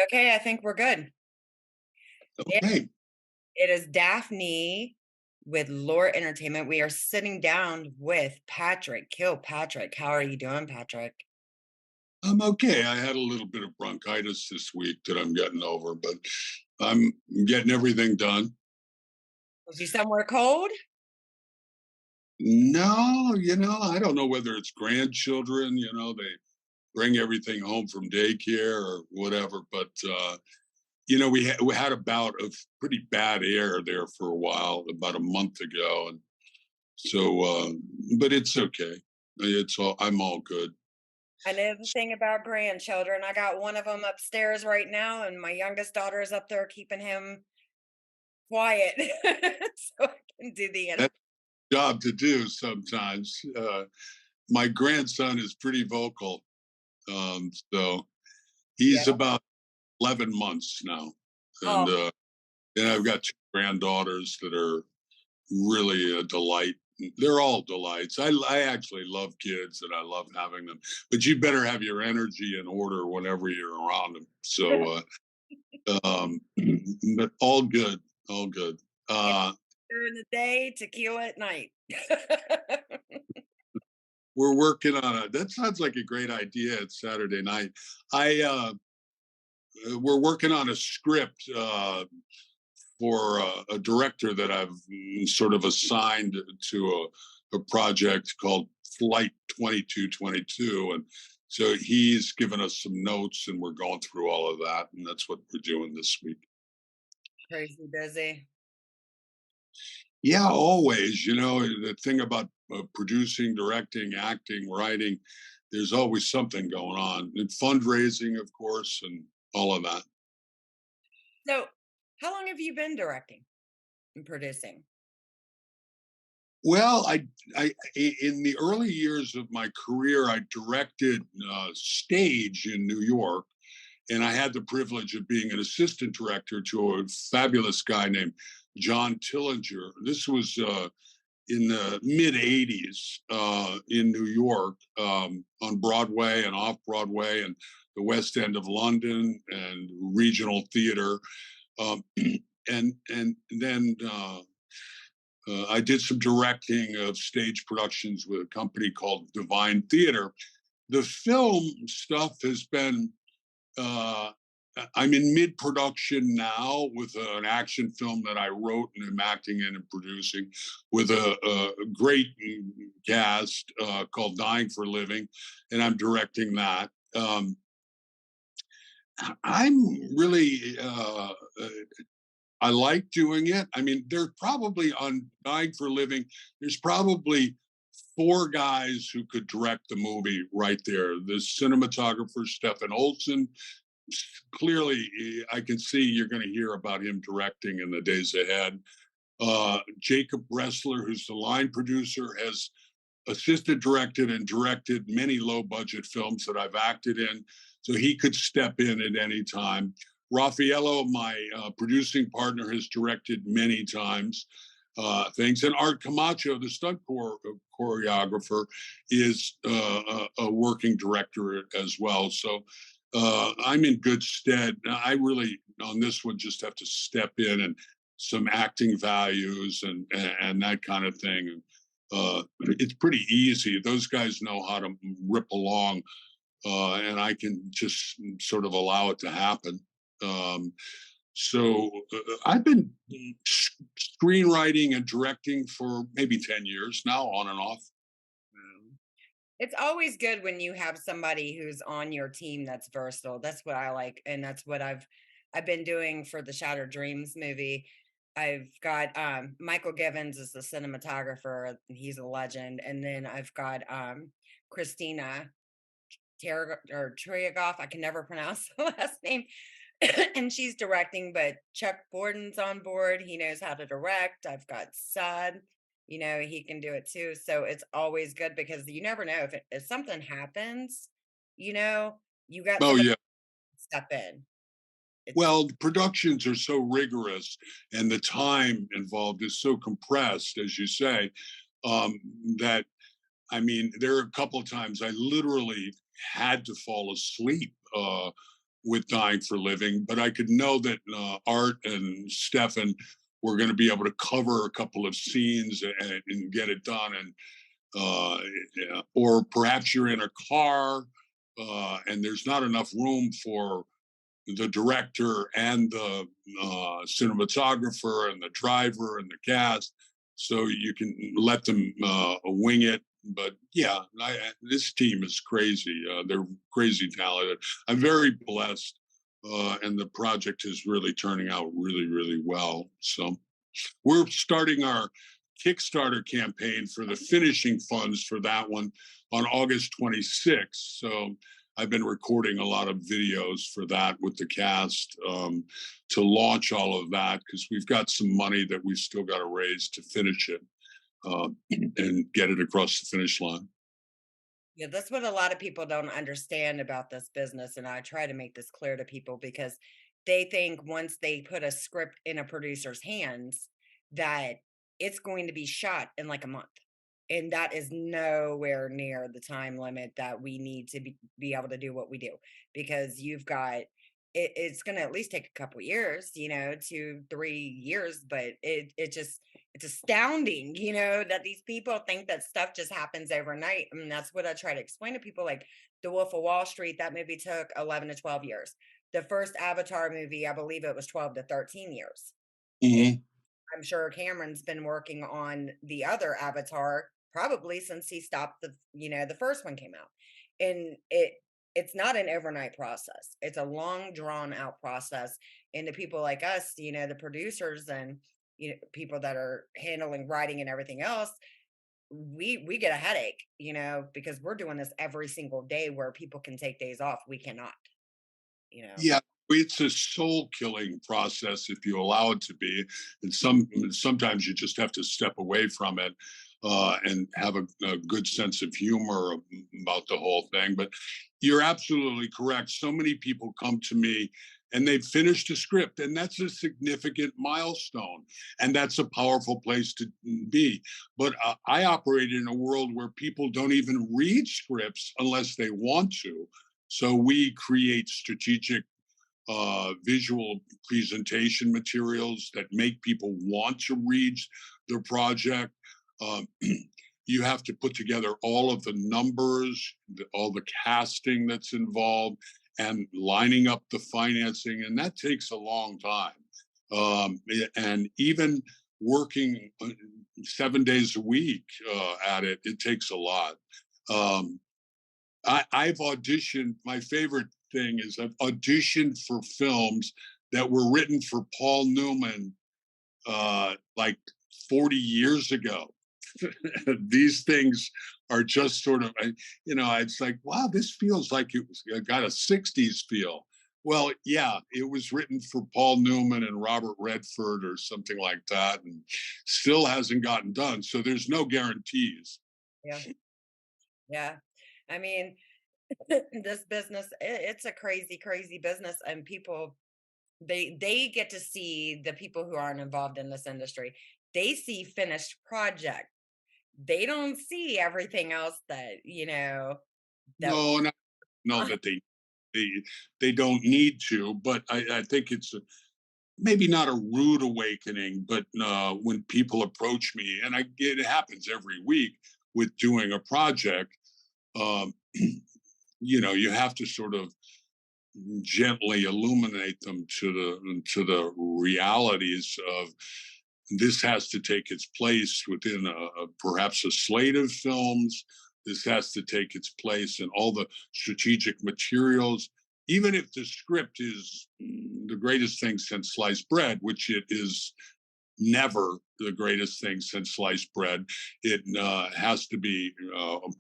Okay, I think we're good. It, Okay, it is Daphne with Lore Entertainment. We are sitting down with Patrick, KilPatrick. How are you doing, Patrick? I'm okay. I had a little bit of bronchitis this week that I'm getting over, but I'm getting everything done. Was you somewhere cold? No, I don't know whether it's grandchildren, they bring everything home from daycare or whatever, but we had a bout of pretty bad air there for a while, about a month ago, and so but it's okay. I'm all good. I know the thing about grandchildren. I got one of them upstairs right now, and my youngest daughter is up there keeping him quiet so I can do the That's a job to do sometimes. My grandson is pretty vocal. So he's yeah. about 11 months now. And Oh, and I've got two granddaughters that are really a delight. They're all delights. I actually love kids and I love having them, but you better have your energy in order whenever you're around them. So, but all good, all good. yeah, Uh, during the day, tequila at night. we're working on it. That sounds like a great idea. It's Saturday night. We're working on a script for a director that I've sort of assigned to a project called Flight 2222. And so he's given us some notes and we're going through all of that. And that's what we're doing this week. Crazy busy. Yeah, always. The thing about producing, directing, acting, writing, there's always something going on. And fundraising, of course, and all of that. So, how long have you been directing and producing? Well, in the early years of my career, I directed stage in New York, and I had the privilege of being an assistant director to a fabulous guy named John Tillinger. This was in the mid '80s in New York, on Broadway and off Broadway, and the West End of London and regional theater, and then. I did some directing of stage productions with a company called Divine Theater. The film stuff has been, uh, I'm in mid production now with an action film that I wrote and am acting in and producing with a great cast called Dying for Living, and I'm directing that. I'm really I like doing it. I mean, there's probably on Dying for Living, there's probably four guys who could direct the movie right there. The cinematographer, Stefan Olsen, clearly, I can see you're going to hear about him directing in the days ahead. Jacob Bressler, who's the line producer, has assistant directed and directed many low budget films that I've acted in, so he could step in at any time. Raffaello, my producing partner, has directed many times things. And Art Camacho, the stunt choreographer, is a working director as well. So I'm in good stead. I really, on this one, just have to step in and some acting values and that kind of thing. It's pretty easy. Those guys know how to rip along, and I can just sort of allow it to happen. Um, so I've been screenwriting and directing for maybe 10 years now, on and off. It's always good when you have somebody who's on your team that's versatile. That's what I like, and that's what I've been doing for the Shattered Dreams movie. I've got Michael Givens is the cinematographer, and he's a legend. And then I've got Christina Triagoff. I can never pronounce the last name. And she's directing, but Chuck Borden's on board. He knows how to direct. I've got Sud, he can do it too. So it's always good because you never know if something happens, you know, you got Oh somebody yeah. to step in. It's Well, the productions are so rigorous, and the time involved is so compressed, as you say, um, that I mean, there are a couple of times I literally had to fall asleep with Dying for Living, but I could know that Art and Stefan were going to be able to cover a couple of scenes and get it done. And yeah, or perhaps you're in a car and there's not enough room for the director and the cinematographer and the driver and the cast, so you can let them wing it. But yeah, this team is crazy. They're crazy talented. I'm very blessed, and the project is really turning out really, really well. So we're starting our Kickstarter campaign for the finishing funds for that one on August 26th. So I've been recording a lot of videos for that with the cast to launch all of that, because we've got some money that we've still got to raise to finish it and get it across the finish line. Yeah, that's what a lot of people don't understand about this business. And I try to make this clear to people because they think once they put a script in a producer's hands that it's going to be shot in like a month. And that is nowhere near the time limit that we need to be able to do what we do, because you've got it's going to at least take a couple years, 2 3 years, but it's astounding, that these people think that stuff just happens overnight. And that's what I try to explain to people. Like The Wolf of Wall Street, that movie took 11 to 12 years. The first Avatar movie, I believe it was 12 to 13 years. And Hmm. I'm sure Cameron's been working on the other Avatar probably since he stopped the first one came out. And it's not an overnight process. It's a long drawn out process. And the people like us, the producers and people that are handling writing and everything else, we get a headache, because we're doing this every single day where people can take days off. We cannot, you know. Yeah, it's a soul killing process if you allow it to be, and sometimes you just have to step away from it and have a good sense of humor about the whole thing. But you're absolutely correct. So many people come to me and they've finished a script, and that's a significant milestone, and that's a powerful place to be. But I operate in a world where people don't even read scripts unless they want to. So we create strategic visual presentation materials that make people want to read the project. Um, you have to put together all of the numbers, all the casting that's involved, and lining up the financing, and that takes a long time. And even working 7 days a week at it, it takes a lot. Um, I've auditioned. My favorite thing is I've auditioned for films that were written for Paul Newman like 40 years ago. These things are just sort of, it's like, wow, this feels like it got a 60s feel. Well, yeah, it was written for Paul Newman and Robert Redford or something like that, and still hasn't gotten done. So there's no guarantees. Yeah. Yeah. I mean, this business, it's a crazy, crazy business. And people, they get to see the people who aren't involved in this industry. They see finished project. They don't see everything else that No, and I know that they they don't need to, but I think it's maybe not a rude awakening, but when people approach me, and it happens every week with doing a project, um, you have to sort of gently illuminate them to the realities of this has to take its place within perhaps a slate of films. This has to take its place in all the strategic materials. Even if the script is the greatest thing since sliced bread, which it is never the greatest thing since sliced bread. It has to be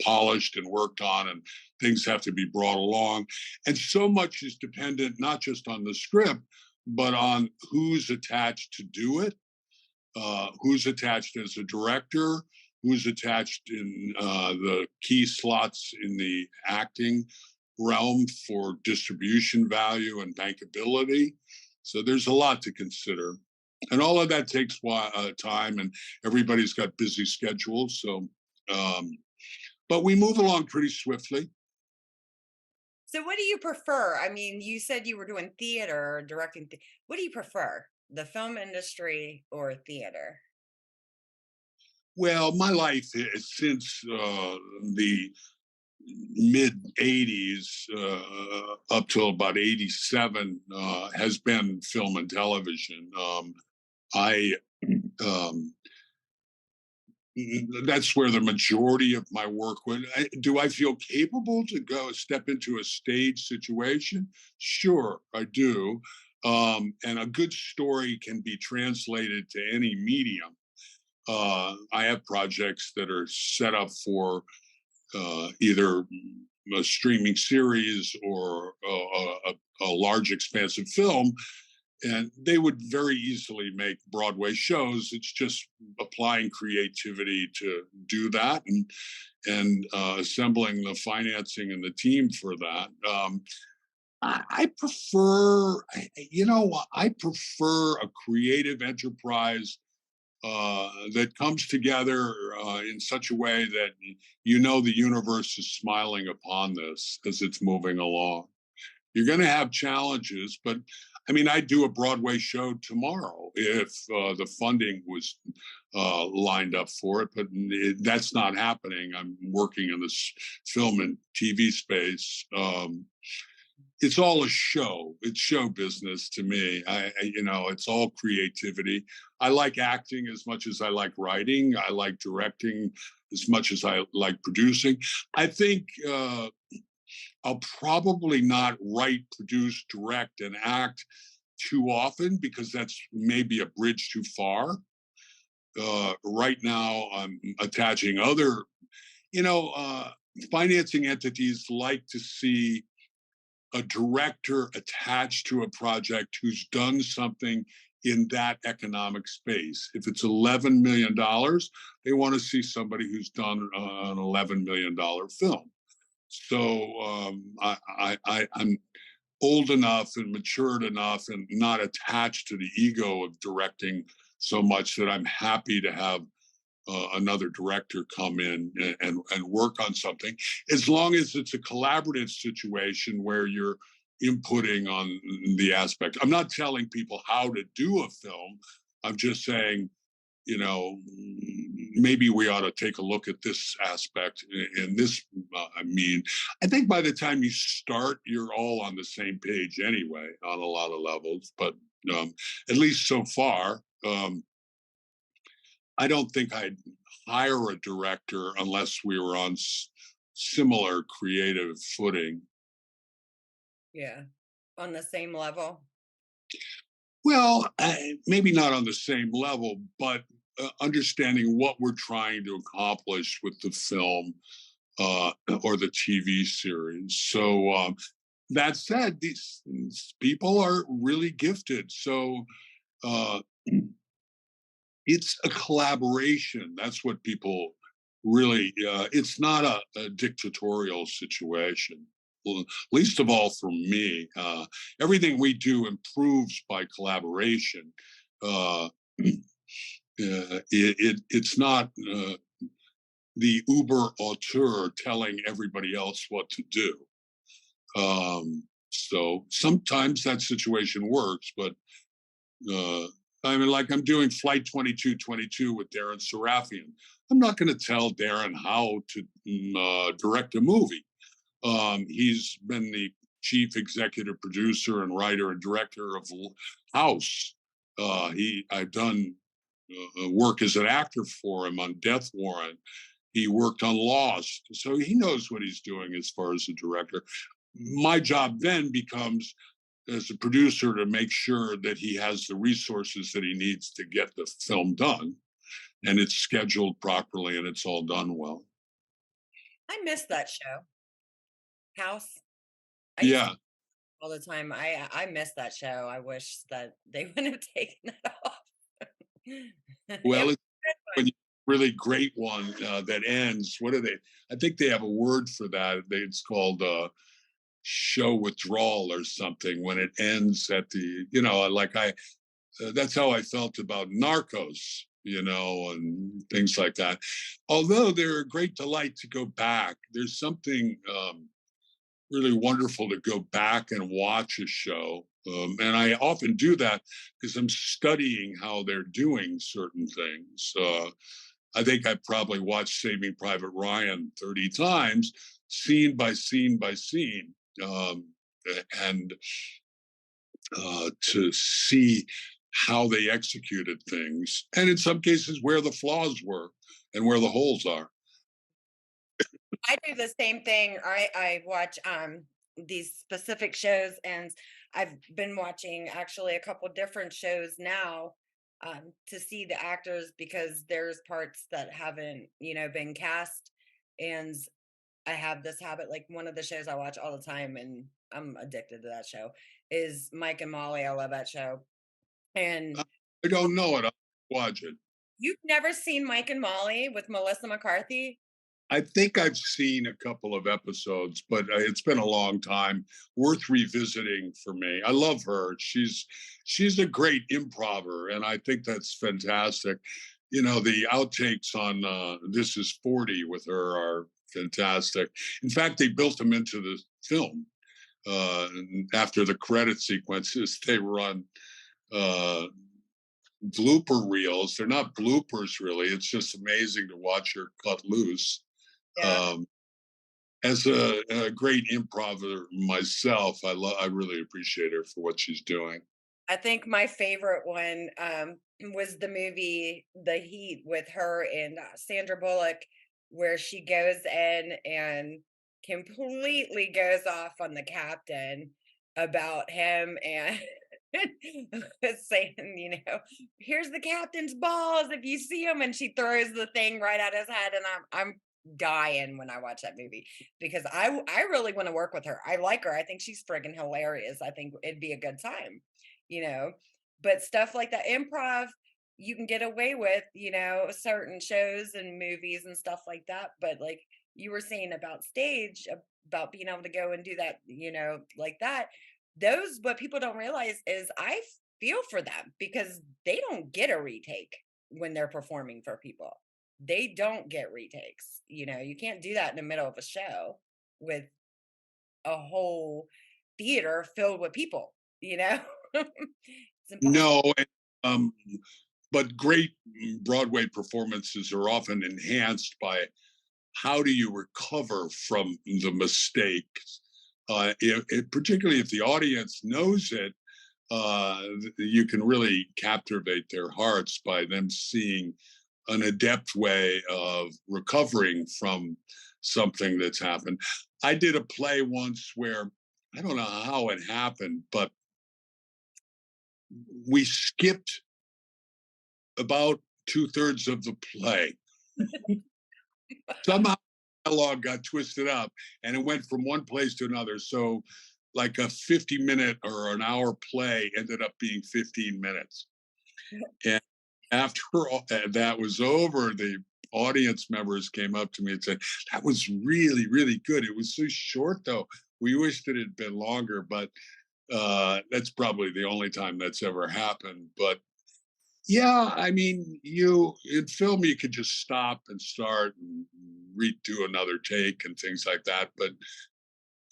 polished and worked on, and things have to be brought along. And so much is dependent not just on the script, but on who's attached to do it, who's attached as a director, who's attached in the key slots in the acting realm for distribution value and bankability. So there's a lot to consider. And all of that takes time, and everybody's got busy schedules. So, but we move along pretty swiftly. So what do you prefer? I mean, you said you were doing theater or directing. What do you prefer? The film industry or theater? Well, my life since the mid 80s up till about 87 has been film and television. I um, that's where the majority of my work went. Do I feel capable to go step into a stage situation? Sure, I do. And a good story can be translated to any medium. I have projects that are set up for either a streaming series or a large expansive film, and they would very easily make Broadway shows. It's just applying creativity to do that, and assembling the financing and the team for that. I prefer, I prefer a creative enterprise that comes together in such a way that the universe is smiling upon this as it's moving along. You're going to have challenges, but I mean, I'd do a Broadway show tomorrow if the funding was lined up for it, but that's not happening. I'm working in this film and TV space. It's all a show. It's show business to me. It's all creativity. I like acting as much as I like writing. I like directing as much as I like producing. I think I'll probably not write, produce, direct, and act too often because that's maybe a bridge too far. Right now, I'm attaching other, you know, uh, financing entities like to see a director attached to a project who's done something in that economic space. If it's $11 million, they want to see somebody who's done an $11 million film. So I'm old enough and matured enough and not attached to the ego of directing so much that I'm happy to have another director come in and work on something, as long as it's a collaborative situation where you're inputting on the aspect. I'm not telling people how to do a film. I'm just saying, maybe we ought to take a look at this aspect and this. I think by the time you start, you're all on the same page anyway on a lot of levels. But at least so far, I don't think I'd hire a director unless we were on similar creative footing. Yeah. On the same level? Well, maybe not on the same level, but understanding what we're trying to accomplish with the film or the TV series. So that said, these people are really gifted. So uh, it's a collaboration. That's what people really. It's not a dictatorial situation. Least of all for me. Everything we do improves by collaboration. It's not the uber auteur telling everybody else what to do. So sometimes that situation works, but uh, I mean, like I'm doing Flight 2222 with Darren Sarafian. I'm not going to tell Darren how to direct a movie. He's been the chief executive producer and writer and director of House. I've done work as an actor for him on Death Warrant. He worked on Lost, so he knows what he's doing as far as a director. My job then becomes as a producer to make sure that he has the resources that he needs to get the film done and it's scheduled properly and it's all done well. I miss that show, House. I used to Yeah. all the time. I miss that show. I wish that they wouldn't have taken it off. It Well, was it's a good when one. you really great one that ends. What are they? I think they have a word for that. It's called show withdrawal or something when it ends at the, like that's how I felt about Narcos, and things like that. Although they're a great delight to go back. There's something really wonderful to go back and watch a show. And I often do that because I'm studying how they're doing certain things. I think I probably watched Saving Private Ryan 30 times, scene by scene by scene. And to see how they executed things, and in some cases where the flaws were and where the holes are. I do the same thing. I watch these specific shows, and I've been watching actually a couple different shows now to see the actors because there's parts that haven't, been cast. And I have this habit, like one of the shows I watch all the time, and I'm addicted to that show, is Mike and Molly. I love that show. And I don't know it. I'll watch it. you've never seen Mike and Molly with Melissa McCarthy? I think I've seen a couple of episodes, but it's been a long time. Worth revisiting for me. I love her. She's a great improver, and I think that's fantastic. You know, the outtakes on "This Is 40" with her are fantastic. In fact, they built them into the film. After the credit sequences, they run uh, blooper reels. They're not bloopers, really. It's just amazing to watch her cut loose. Yeah. Um, as a great improver myself, I really appreciate her for what she's doing. I think my favorite one was the movie The Heat with her and Sandra Bullock, where she goes in and completely goes off on the captain about him and saying, here's the captain's balls if you see him, and she throws the thing right at his head, and I'm dying when I watch that movie because I really want to work with her. I like her. I think she's friggin' hilarious. I think it'd be a good time you know but stuff like that improv you can get away with certain shows and movies and stuff like that, but like you were saying about stage, about being able to go and do that like that, those what people don't realize is I feel for them because they don't get a retake when they're performing for people. They don't get retakes. You can't do that in the middle of a show with a whole theater filled with people, you know? It's No, impossible. um, but great Broadway performances are often enhanced by how do you recover from the mistakes. Particularly if the audience knows it, you can really captivate their hearts by them seeing an adept way of recovering from something that's happened. I did a play once where I don't know how it happened, but we skipped about two-thirds of the play. Somehow dialogue got twisted up and it went from one place to another. So like a 50-minute or an hour play ended up being 15 minutes. And after that was over, the audience members came up to me and said, "That was really, really good. It was so short, though. We wished it had been longer, but that's probably the only time that's ever happened." But yeah, I mean, you in film, you could just stop and start and redo another take and things like that. But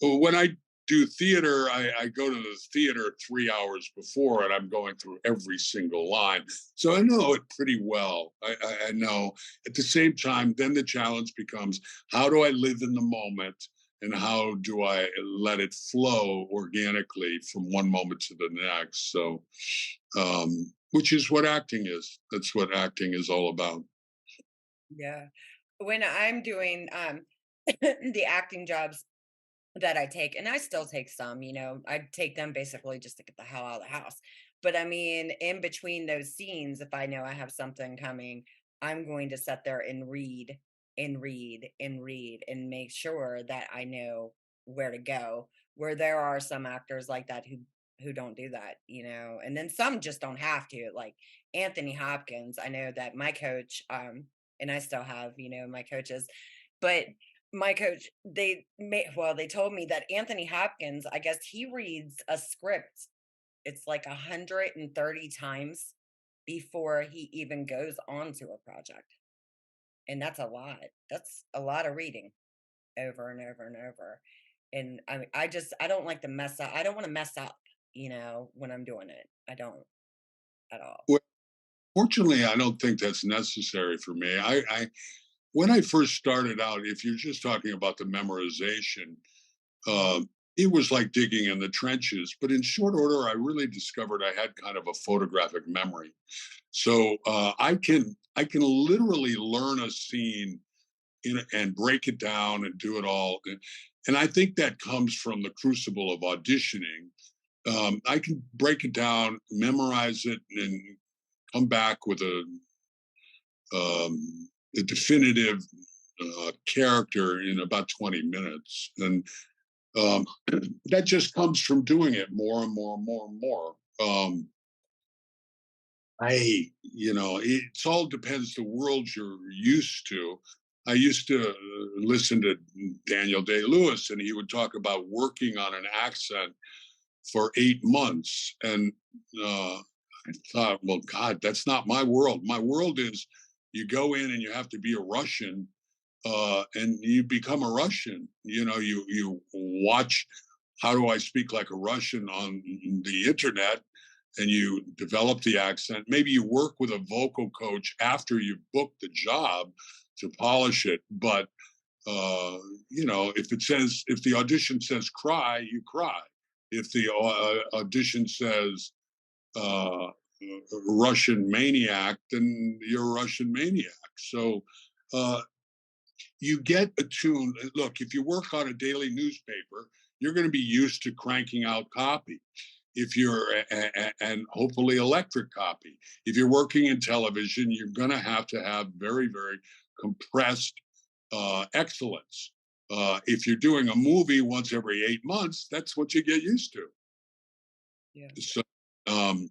when I do theater, I go to the theater 3 hours before, and I'm going through every single line, so I know it pretty well. I know. At the same time, then the challenge becomes: how do I live in the moment, and how do I let it flow organically from one moment to the next? So, which is what acting is. That's what acting is all about. Yeah. When I'm doing the acting jobs that I take, and I still take some, I take them basically just to get the hell out of the house. But I mean, in between those scenes, if I know I have something coming, I'm going to sit there and read and read and read and make sure that I know where to go. Where there are some actors like that who don't do that, and then some just don't have to. Like Anthony Hopkins, I know that my coach, and I still have, my coaches, but my coach, they told me that Anthony Hopkins, I guess he reads a script, it's like 130 times before he even goes on to a project. And that's a lot. That's a lot of reading over and over and over. And I don't like to mess up. I don't want to mess up, when I'm doing it. I don't at all. Well, fortunately, I don't think that's necessary for me. I when I first started out, if you're just talking about the memorization, uh, it was like digging in the trenches. But in short order, I really discovered I had kind of a photographic memory. So I can literally learn a scene and break it down and do it all. And I think that comes from the crucible of auditioning. I can break it down, memorize it, and come back with a definitive character in about 20 minutes. And um, that just comes from doing it more and more and more and more. It all depends the world you're used to. I used to listen to Daniel Day-Lewis, and he would talk about working on an accent for 8 months. And I thought, well, God, that's not my world. My world is you go in and you have to be a Russian, and you become a Russian. You watch how do I speak like a Russian on the internet, and you develop the accent. Maybe you work with a vocal coach after you've booked the job to polish it. But if the audition says cry, you cry. If the audition says uh, Russian maniac, then you're a Russian maniac. So uh, you get attuned. Look, if you work on a daily newspaper, you're going to be used to cranking out copy. If you're and hopefully electric copy. If you're working in television, you're going to have very, very compressed excellence. If you're doing a movie once every 8 months, that's what you get used to. Yeah. So, um,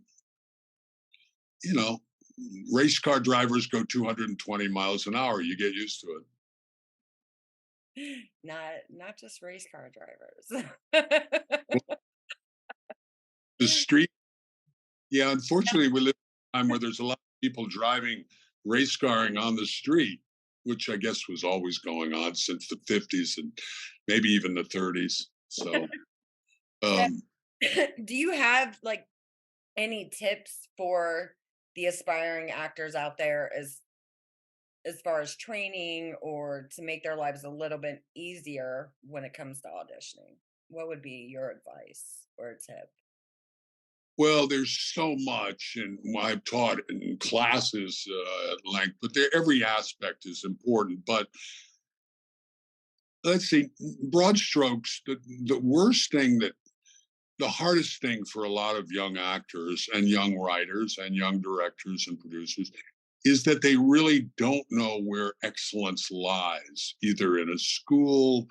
you know, race car drivers go 220 miles an hour. You get used to it. Not just race car drivers. Well, the street, yeah, unfortunately, we live in a time where there's a lot of people driving race carring on the street, which I guess was always going on since the 50s and maybe even the 30s. So, So, um, do you have like any tips for the aspiring actors out there as far as training or to make their lives a little bit easier when it comes to auditioning? What would be your advice or a tip? well, there's so much, and I've taught in classes at length, but every aspect is important. But let's see, broad strokes, the worst thing that the hardest thing for a lot of young actors and young writers and young directors and producers is that they really don't know where excellence lies, either in a school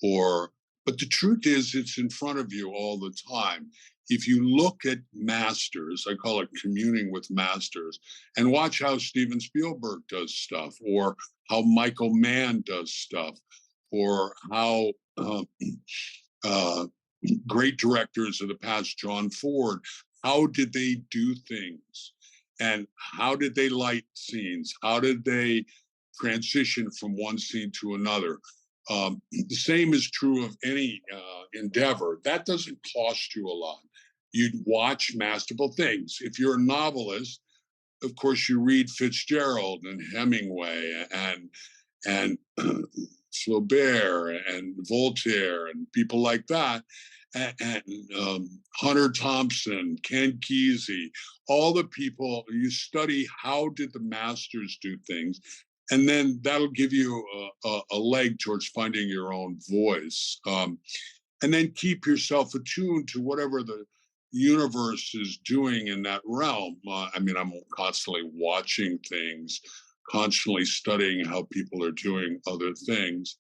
or, but the truth is, it's in front of you all the time. If you look at masters, I call it communing with masters, and watch how Steven Spielberg does stuff, or how Michael Mann does stuff, or how uh, great directors of the past, John Ford, how did they do things? And how did they light scenes? How did they transition from one scene to another? The same is true of any endeavor. That doesn't cost you a lot. You'd watch masterful things. If you're a novelist, of course, you read Fitzgerald and Hemingway and Flaubert and Voltaire and people like that, and Hunter Thompson, Ken Kesey, all the people. You study how did the masters do things, and then that'll give you a leg towards finding your own voice. And then keep yourself attuned to whatever the universe is doing in that realm. I mean, I'm constantly watching things, constantly studying how people are doing other things.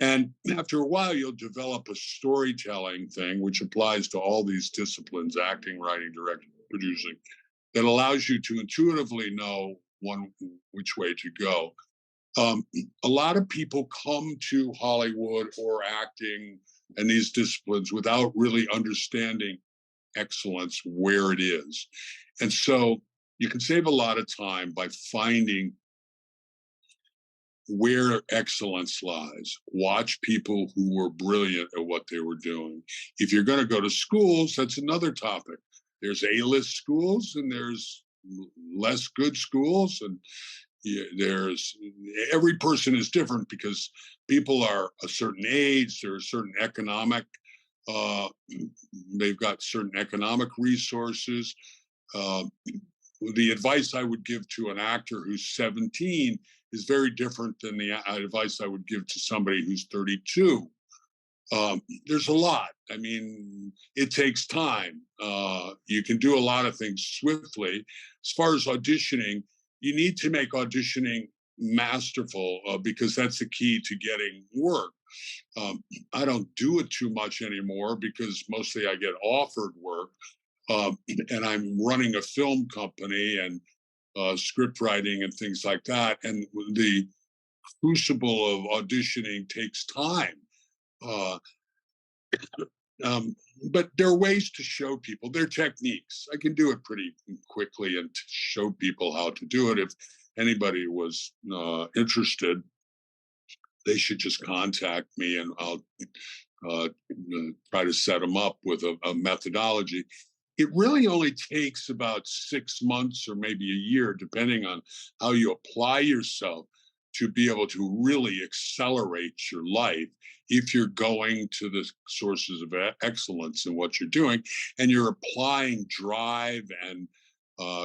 And after a while, you'll develop a storytelling thing, which applies to all these disciplines: acting, writing, directing, producing, that allows you to intuitively know which way to go. Um, a lot of people come to Hollywood or acting and these disciplines without really understanding excellence where it is. And so you can save a lot of time by finding where excellence lies. Watch people who were brilliant at what they were doing. If you're going to go to schools, that's another topic. There's A-list schools and there's less good schools, and there's every person is different because people are a certain age, they're a certain economic, uh, they've got certain economic resources. Uh, the advice I would give to an actor who's 17 is very different than the advice I would give to somebody who's 32. There's a lot. I mean, it takes time. You can do a lot of things swiftly. As far as auditioning, you need to make auditioning masterful because that's the key to getting work. Um, I don't do it too much anymore because mostly I get offered work, and I'm running a film company and script writing and things like that. And the crucible of auditioning takes time. Uh, um, but there are ways to show people. There are techniques. I can do it pretty quickly and to show people how to do it. If anybody was interested, they should just contact me and I'll try to set them up with a methodology. It really only takes about 6 months or maybe a year, depending on how you apply yourself, to be able to really accelerate your life if you're going to the sources of excellence in what you're doing and you're applying drive and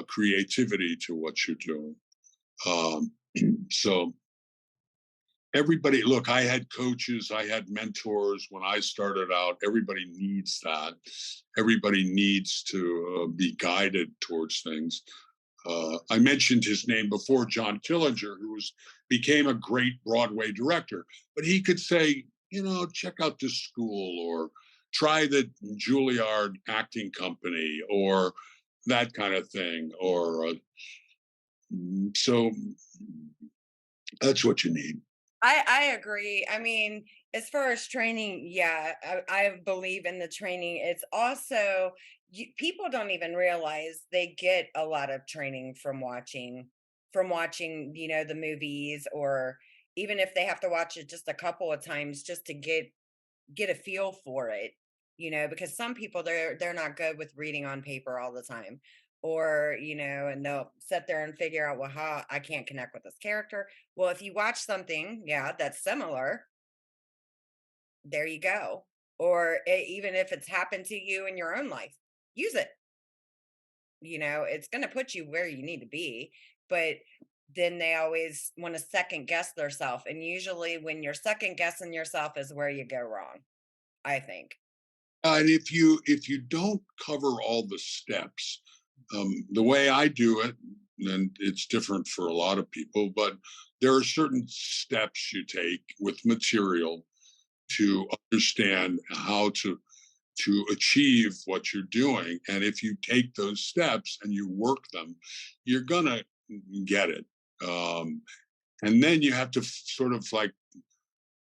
creativity to what you're doing. Um, so everybody, look, I had coaches, I had mentors when I started out. Everybody needs that. Everybody needs to be guided towards things. I mentioned his name before, John Tillinger, who became a great Broadway director. But he could say, check out this school, or try the Juilliard acting company, or that kind of thing. Or so that's what you need. I agree. I mean, as far as training, yeah, I believe in the training. It's also people don't even realize they get a lot of training from watching, the movies, or even if they have to watch it just a couple of times just to get a feel for it, because some people they're not good with reading on paper all the time, or and they'll sit there and figure out, well, how I can't connect with this character. Well, if you watch something, yeah, that's similar, there you go. Or even if it's happened to you in your own life, use it. It's going to put you where you need to be. But then they always want to second guess themselves, and usually when you're second guessing yourself is where you go wrong, I think. And if you don't cover all the steps, the way I do it, and it's different for a lot of people, but there are certain steps you take with material to understand how to achieve what you're doing. And if you take those steps and you work them, you're gonna get it. Um, and then you have to sort of like,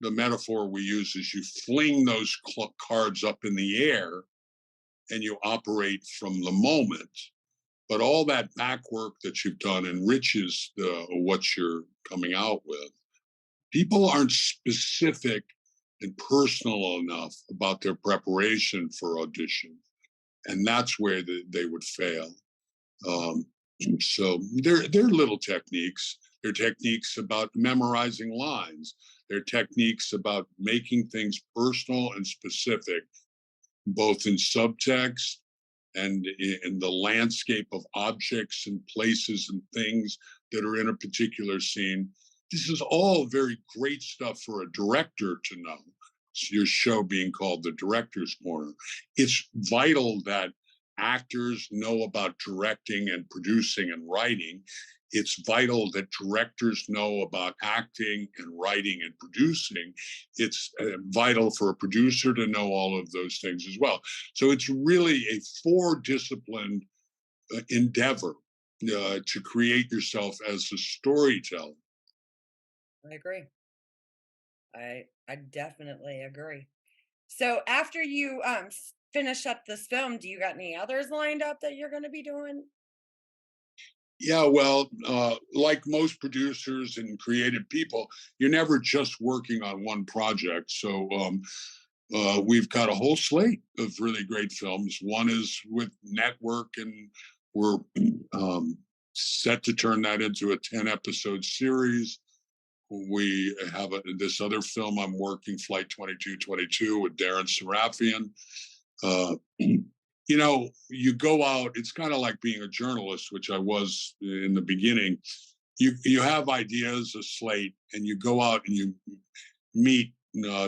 the metaphor we use is you fling those cards up in the air and you operate from the moment. But all that back work that you've done enriches what you're coming out with. People aren't specific and personal enough about their preparation for audition, and that's where they would fail. Um, so there are little techniques. There are techniques about memorizing lines. There are techniques about making things personal and specific, both in subtext and in the landscape of objects and places and things that are in a particular scene. This is all very great stuff for a director to know. It's your show being called The Director's Corner. It's vital that actors know about directing and producing and writing. It's vital that directors know about acting and writing and producing. It's vital for a producer to know all of those things as well. So it's really a four disciplined endeavor to create yourself as a storyteller. I agree. I definitely agree. So after you finish up this film, do you got any others lined up that you're going to be doing? Yeah, well, like most producers and creative people, you're never just working on one project. So we've got a whole slate of really great films. One is with Network, and we're set to turn that into a 10-episode series. We have this other film I'm working, Flight 2222, with Darren Sarafian. Uh, you go out, it's kind of like being a journalist, which I was in the beginning. You have ideas, a slate, and you go out and you meet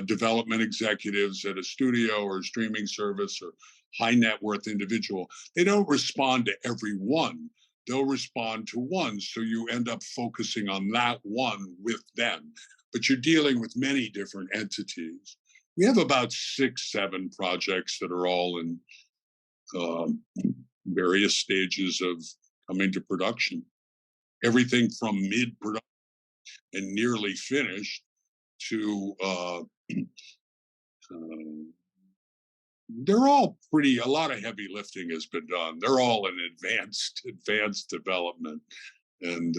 development executives at a studio or a streaming service or high net worth individual. They don't respond to every one. They'll respond to one. So you end up focusing on that one with them. But you're dealing with many different entities. We have about 6, 7 projects that are all in um, various stages of coming to production. Everything from mid production and nearly finished to they're all pretty. A lot of heavy lifting has been done. They're all in advanced development, and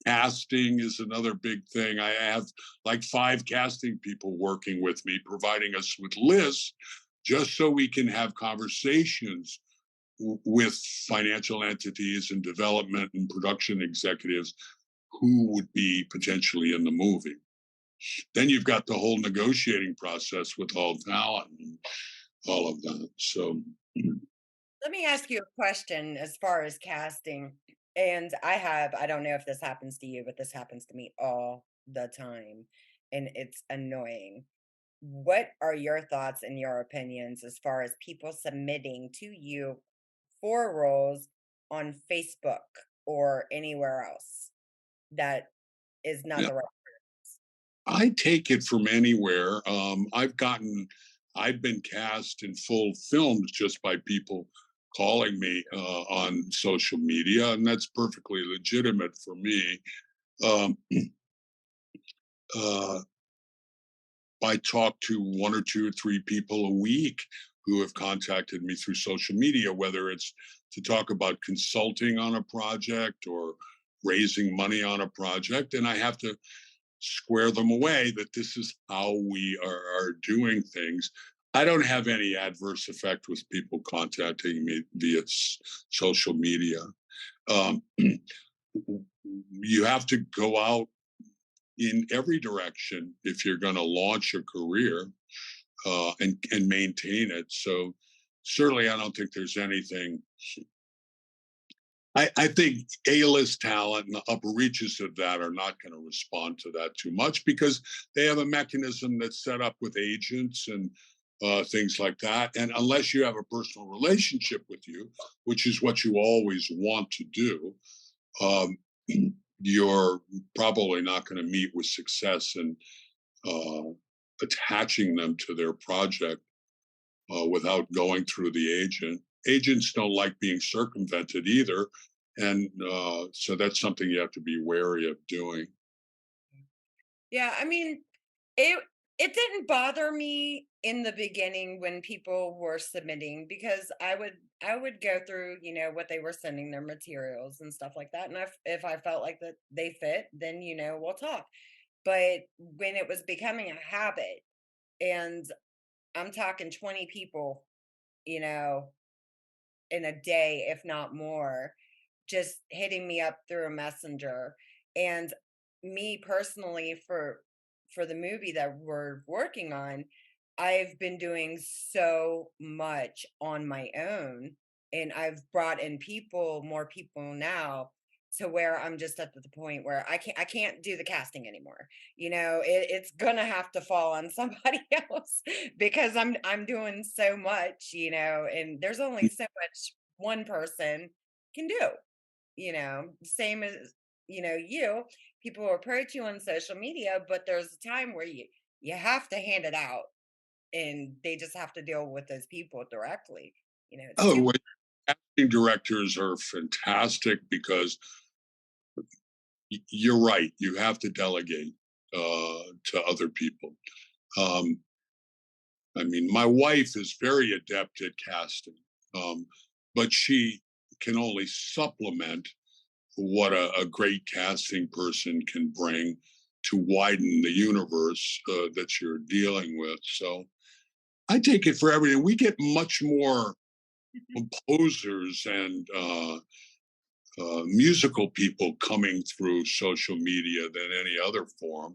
casting is another big thing. I have like 5 casting people working with me, providing us with lists just so we can have conversations with financial entities and development and production executives who would be potentially in the movie. Then you've got the whole negotiating process with all talent and all of that. So, Let me ask you a question as far as casting. And I don't know if this happens to you, but this happens to me all the time. And it's annoying. What are your thoughts and your opinions as far as people submitting to you for roles on Facebook or anywhere else that is not yeah, the right? I take it from anywhere. I've been cast in full films just by people calling me on social media, and that's perfectly legitimate for me. Um, uh, I talk to 1 or 2 or 3 people a week who have contacted me through social media, whether it's to talk about consulting on a project or raising money on a project. And I have to square them away that this is how we are doing things. I don't have any adverse effect with people contacting me via social media. Um, you have to go out in every direction if you're going to launch a career and maintain it. So certainly, I don't think there's anything. I think A-list talent and the upper reaches of that are not going to respond to that too much because they have a mechanism that's set up with agents and things like that. And unless you have a personal relationship with you, which is what you always want to do, um, you're probably not going to meet with success in uh, attaching them to their project without going through the agent. Agents don't like being circumvented either. And so that's something you have to be wary of doing. Yeah, I mean, it it didn't bother me in the beginning when people were submitting because I would go through, what they were sending their materials and stuff like that. And if I felt like that they fit, then we'll talk. But when it was becoming a habit and I'm talking 20 people, you know, in a day, if not more, just hitting me up through a messenger. And me personally, for the movie that we're working on, I've been doing so much on my own, and I've brought in more people now, to where I'm just at the point where I can't do the casting anymore. It's gonna have to fall on somebody else because I'm doing so much, and there's only so much one person can do. Same as, people will approach you on social media, but there's a time where you have to hand it out, and they just have to deal with those people directly. It's Oh, too. well, casting directors are fantastic because you're right. You have to delegate to other people. Um, I mean, my wife is very adept at casting, but she can only supplement what a great casting person can bring to widen the universe that you're dealing with. So I take it for everything. We get much more composers and musical people coming through social media than any other form.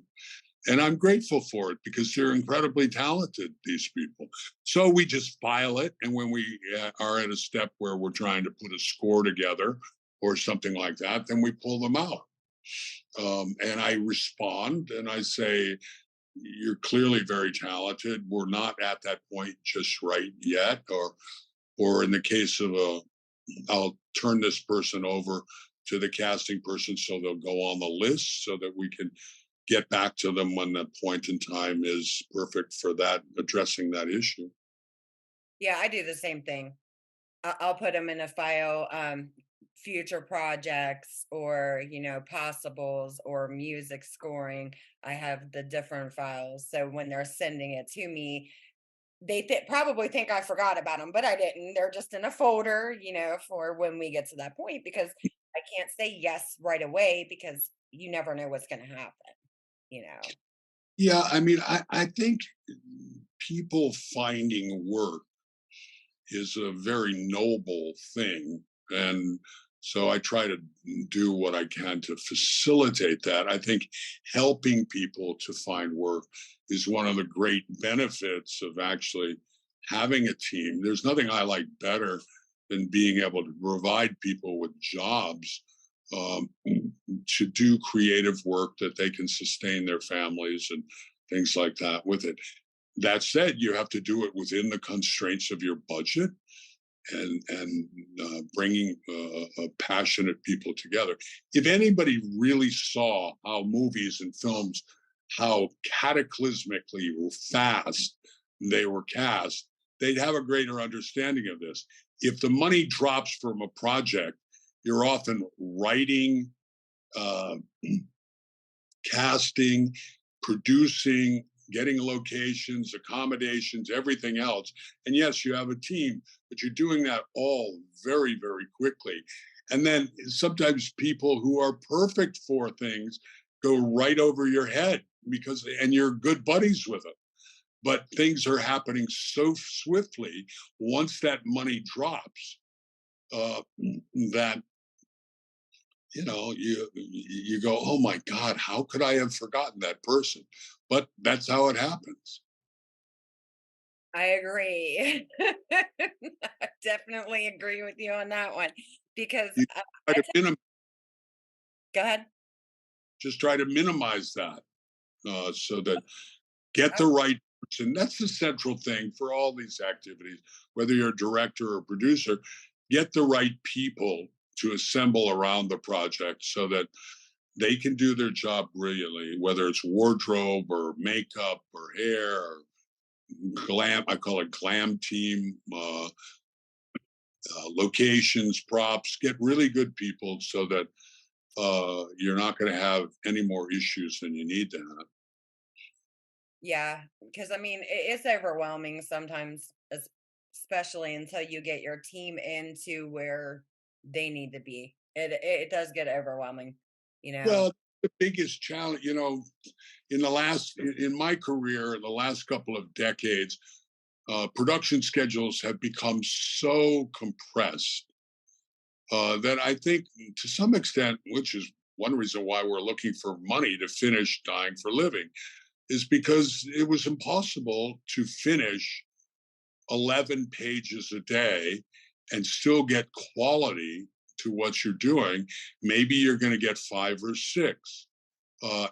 And I'm grateful for it because they're incredibly talented, these people. So we just file it. And when we are at a step where we're trying to put a score together or something like that, then we pull them out. And I respond and I say, you're clearly very talented. We're not at that point just right yet. Or in the case of I'll turn this person over to the casting person so they'll go on the list so that we can get back to them when the point in time is perfect for that, addressing that issue. Yeah, I do the same thing. I'll put them in a file, future projects or, possibles or music scoring. I have the different files. So when they're sending it to me, they probably think I forgot about them, but I didn't. They're just in a folder, for when we get to that point because I can't say yes right away because you never know what's going to happen, you know. Yeah, I mean, I think people finding work is a very noble thing. And so I try to do what I can to facilitate that. I think helping people to find work is one of the great benefits of actually having a team. There's nothing I like better than being able to provide people with jobs um, to do creative work that they can sustain their families and things like that with it. That said, you have to do it within the constraints of your budget and bringing passionate people together. If anybody really saw how movies and films, how cataclysmically fast they were cast, they'd have a greater understanding of this. If the money drops from a project, you're often writing, uh, casting, producing, getting locations, accommodations, everything else. And yes, you have a team, but you're doing that all very, very quickly. And then sometimes people who are perfect for things go right over your head and you're good buddies with them. But things are happening so swiftly once that money drops uh, that you go, oh my God, how could I have forgotten that person? But that's how it happens. I agree. I definitely agree with you on that one because You try I to go ahead. just try to minimize that so that get the right person. That's the central thing for all these activities, whether you're a director or producer, get the right people to assemble around the project so that they can do their job brilliantly, whether it's wardrobe or makeup or hair or glam. I call it glam team. Locations, props, get really good people so that you're not going to have any more issues than you need to have. Yeah, because I mean, it's overwhelming sometimes, especially until you get your team into where they need to be. It does get overwhelming, you know. Well, the biggest challenge, in my career, in the last couple of decades, production schedules have become so compressed that I think, to some extent, which is one reason why we're looking for money to finish Dying for Living, is because it was impossible to finish 11 pages a day and still get quality to what you're doing. Maybe you're going to get 5 or 6.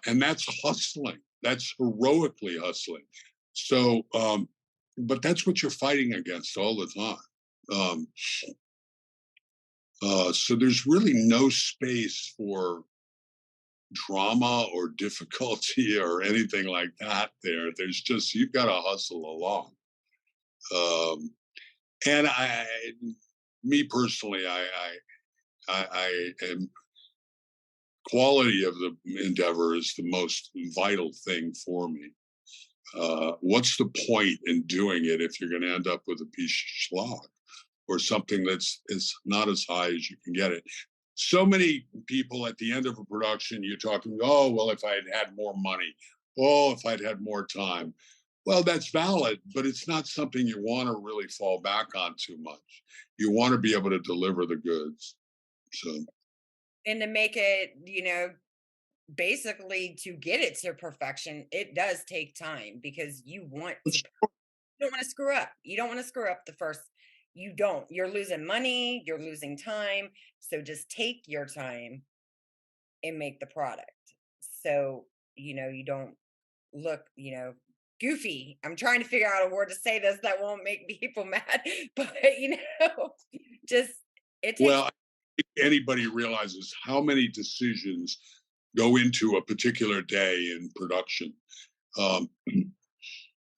And that's hustling. That's heroically hustling. So, but that's what you're fighting against all the time. So there's really no space for drama or difficulty or anything like that there. There's just, you've got to hustle along. Um, and me personally, I am, quality of the endeavor is the most vital thing for me. What's the point in doing it if you're going to end up with a piece of schlock or something that's is not as high as you can get it? so many people at the end of a production, you're talking, oh, well, if I had had more money, oh, if I'd had more time. Well, that's valid, but it's not something you want to really fall back on too much. You want to be able to deliver the goods. So, And to make it, basically to get it to perfection, it does take time because you don't want to screw up. You don't want to screw up the first. You don't. You're losing money, you're losing time. So just take your time and make the product. So, you don't look, goofy. I'm trying to figure out a word to say this that won't make people mad, but just it takes. well, I think anybody realizes how many decisions go into a particular day in production. Um,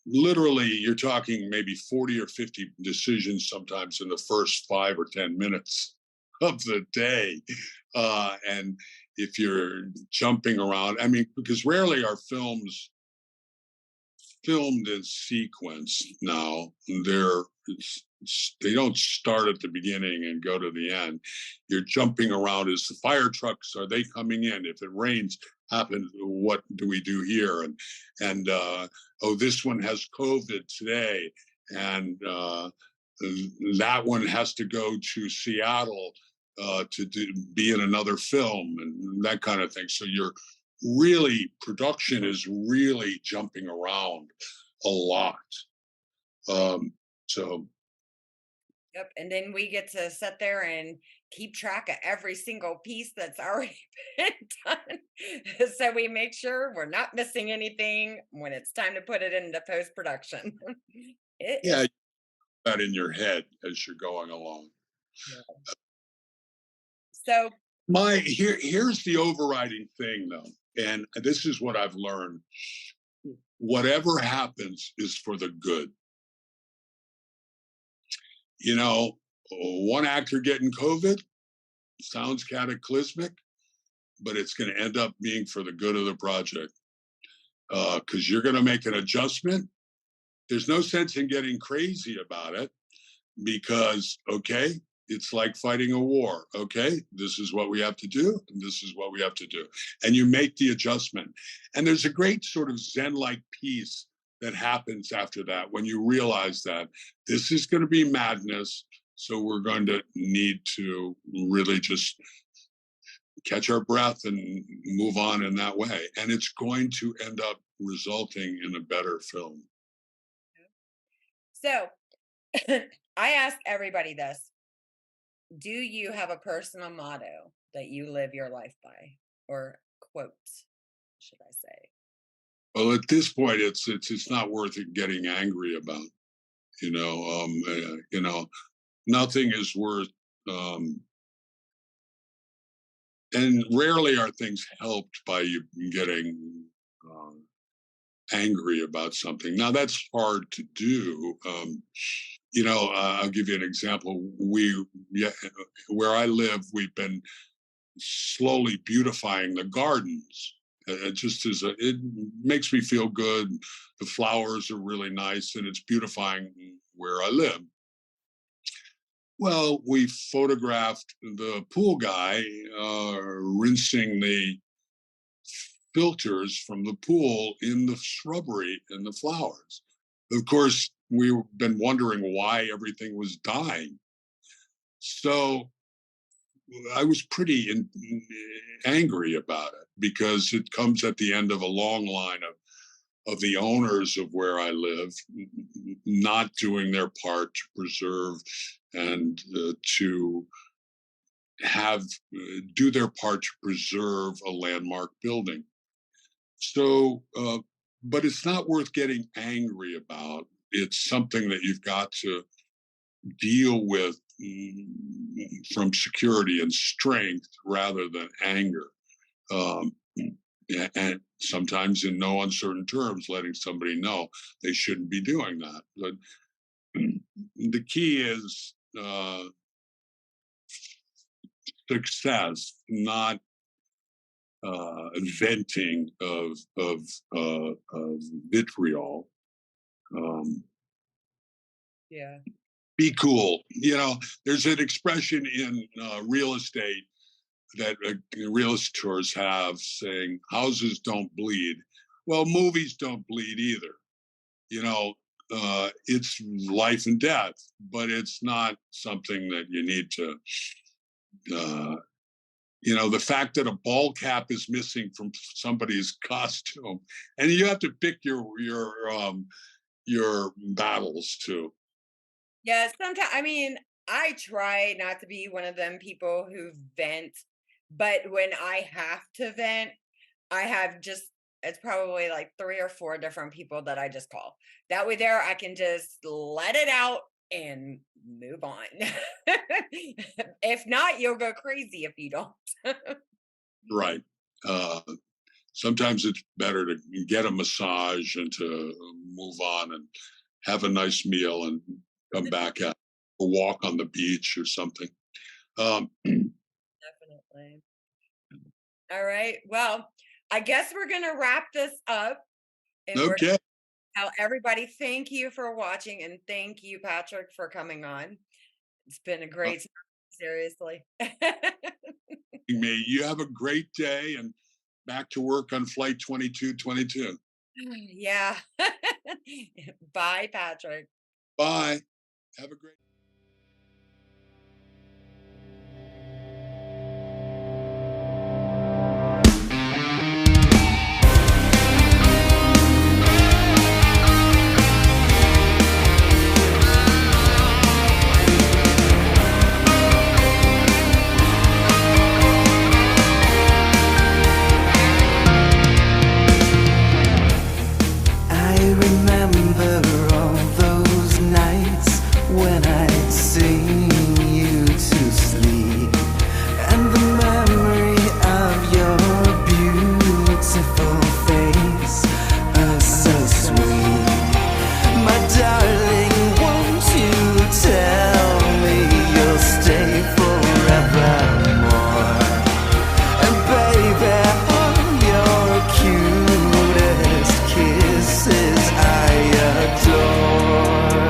Literally, you're talking maybe 40 or 50 decisions sometimes in the first 5 or 10 minutes of the day. And if you're jumping around, I mean, because rarely are films filmed in sequence now. They don't start at the beginning and go to the end. You're jumping around. Is the fire trucks, are they coming in? If it rains, happens, what do we do here? And oh, this one has COVID today, and that one has to go to Seattle be in another film and that kind of thing. So you're really, production is really jumping around a lot. So Yep, and then we get to sit there and keep track of every single piece that's already been done. So we make sure we're not missing anything when it's time to put it into post production. It yeah, is. you have that in your head as you're going along. Yeah. So, Here's the overriding thing though, and this is what I've learned. Whatever happens is for the good. You know, one actor getting COVID sounds cataclysmic, but it's going to end up being for the good of the project, because you're going to make an adjustment. There's no sense in getting crazy about it because, okay, it's like fighting a war. Okay, this is what we have to do, and this is what we have to do. And you make the adjustment. And there's a great sort of Zen like peace that happens after that when you realize that this is going to be madness. So we're going to need to really just catch our breath and move on in that way. And it's going to end up resulting in a better film. so I ask everybody this: do you have a personal motto that you live your life by, or quote, should I say? Well, at this point, it's not worth it getting angry about. You know, nothing is worth. Um, and rarely are things helped by you getting angry about something. Now that's hard to do. I'll give you an example. Yeah, where I live, we've been slowly beautifying the gardens. It makes me feel good. The flowers are really nice, and it's beautifying where I live. Well, we photographed the pool guy rinsing the filters from the pool in the shrubbery and the flowers. Of course, we've been wondering why everything was dying. So I was pretty angry about it because it comes at the end of a long line of the owners of where I live not doing their part to preserve and to have do their part to preserve a landmark building. So, but it's not worth getting angry about. It's something that you've got to deal with from security and strength rather than anger. Um, and sometimes in no uncertain terms, letting somebody know they shouldn't be doing that. But the key is success, not venting of vitriol. Um, Yeah. be cool. There's an expression in real estate that realtors have saying houses don't bleed. Well, movies don't bleed either. You know, it's life and death, but it's not something that you need to. Uh, the fact that a ball cap is missing from somebody's costume, and you have to pick your battles too. Yeah, sometimes I mean, I try not to be one of them people who vent, but when I have to vent, I have just it's probably like 3 or 4 different people that I just call. That way there I can just let it out and move on. If not, you'll go crazy if you don't. Right. Uh, Sometimes it's better to get a massage and to move on and have a nice meal and come back at a walk on the beach or something. Um, Definitely. All right. Well, I guess we're going to wrap this up and we're okay. tell everybody thank you for watching and thank you, Patrick, for coming on. It's been a Uh, great time, seriously. May you have a great day and back to work on flight 2222. Yeah. Bye, Patrick. Bye. Have a great I remember all those nights when I'd sing you to sleep, and the memory of your beautiful face, oh so sweet. My darling, won't you tell me you'll stay forevermore? And baby, all your cutest kisses I adore.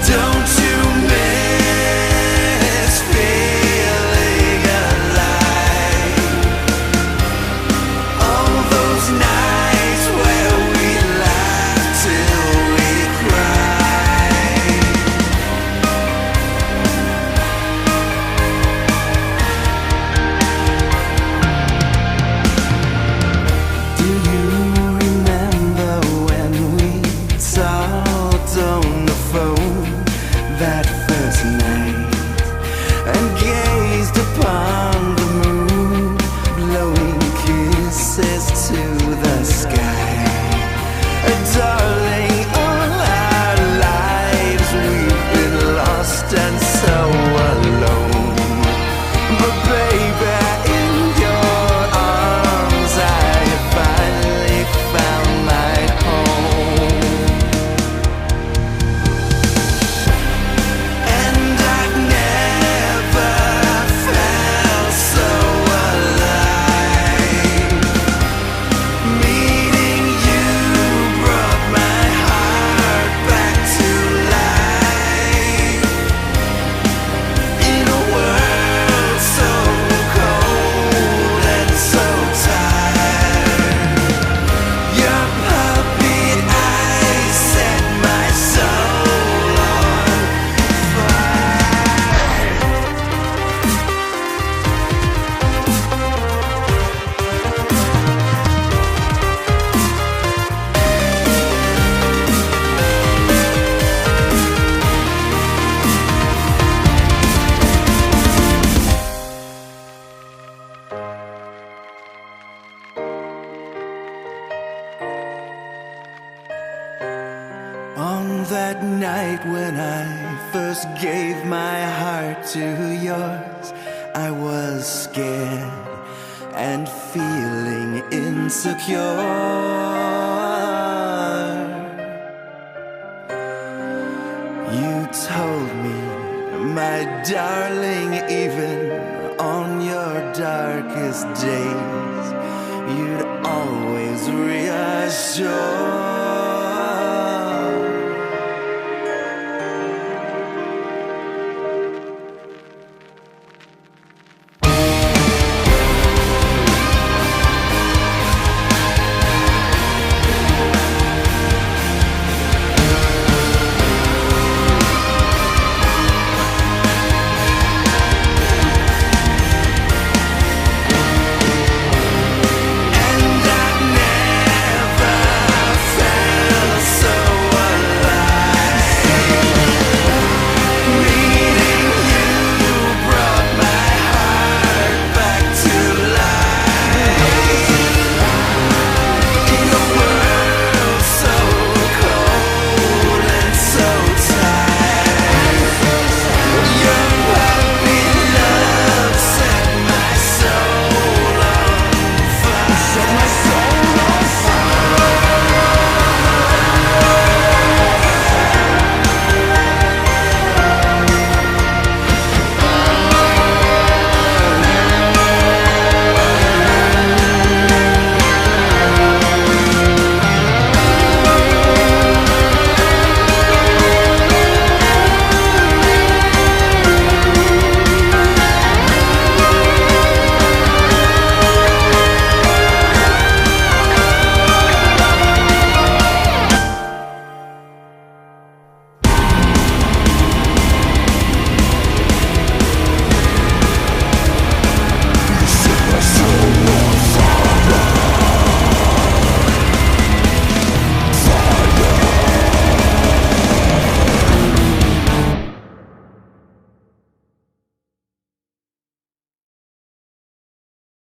Don't you miss feeling alive? All those nights where we laughed till we cried. Do you remember when we talked on the phone that first night and gazed upon the moon, blowing kisses to the sky? Darling, all our lives we've been lost and so alone. But baby, in your arms I have finally found my home. And I've never felt so alive. Meeting you brought my heart back to life. In a world so cold and so tired, your puppy eyes set my soul on fire. On that night when I first gave my heart to yours, I was scared and feeling insecure. You told me, my darling, even on your darkest days, you'd always reassure.